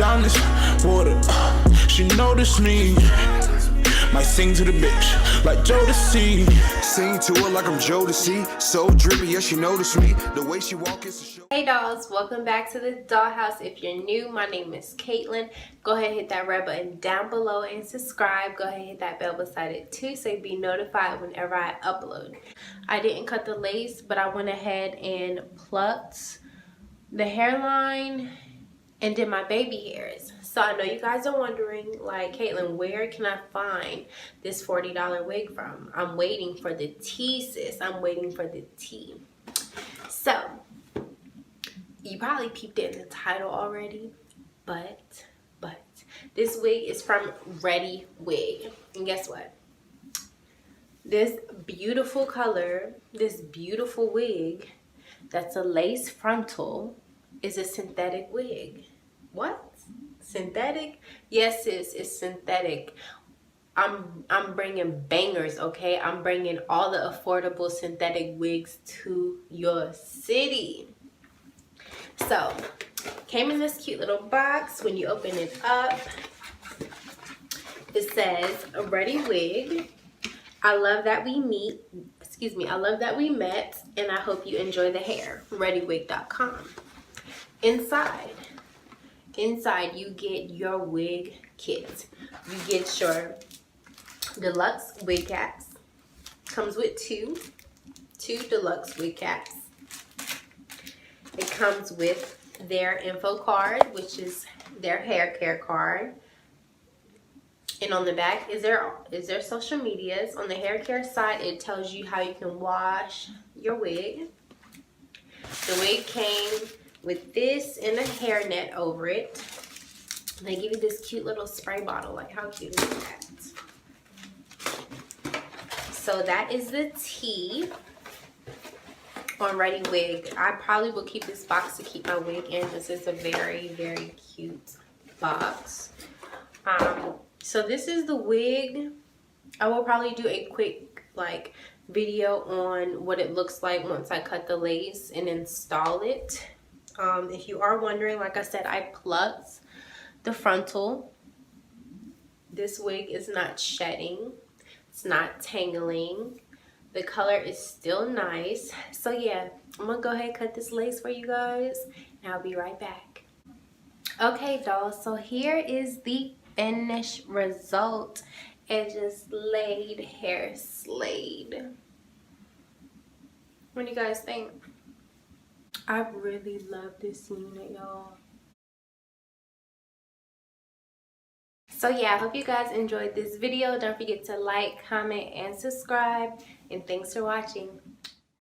I'm this water. She noticed me. Might sing to the bitch like Jodeci. Sing to her like I'm Jodeci. So drippy, yeah, she noticed me. The way she walk is a show. Hey dolls, welcome back to the dollhouse. If you're new, my name is Caitlin. Go ahead and hit that red button down below and subscribe. Go ahead and hit that bell beside it too so you'll be notified whenever I upload. I didn't cut the lace, but I went ahead and plucked the hairline and did my baby hairs. So I know you guys are wondering, like, Caitlin, where can I find this $40 wig from? I'm waiting for the tea, sis. I'm waiting for the tea. So you probably peeped it in the title already, but this wig is from ReadyWig. And guess what? This beautiful color, this beautiful wig that's a lace frontal is a synthetic wig. What? Synthetic? Yes, sis, it's synthetic. I'm bringing bangers, okay? I'm bringing all the affordable synthetic wigs to your city. So, came in this cute little box. When you open it up, it says ReadyWig. I love that we meet. Excuse me. I love that we met, and I hope you enjoy the hair. ReadyWig.com. Inside you get your wig kit. You get your deluxe wig caps. Comes with two deluxe wig caps. It comes with their info card, which is their hair care card. And on the back is their social medias. On the hair care side, it tells you how you can wash your wig. The wig came with this and a hairnet over it. And they give you this cute little spray bottle. Like, how cute is that? So that is the tea on ReadyWig. I probably will keep this box to keep my wig in. This is a very, very cute box. So this is the wig. I will probably do a quick video on what it looks like once I cut the lace and install it. If you are wondering, like I said, I plucked the frontal. This wig is not shedding. It's not tangling. The color is still nice. So yeah, I'm gonna go ahead and cut this lace for you guys, and I'll be right back. Okay, dolls, so here is the finished result. It just laid hair slayed. What do you guys think? I really love this unit, y'all. So yeah, I hope you guys enjoyed this video. Don't forget to like, comment, and subscribe. And thanks for watching.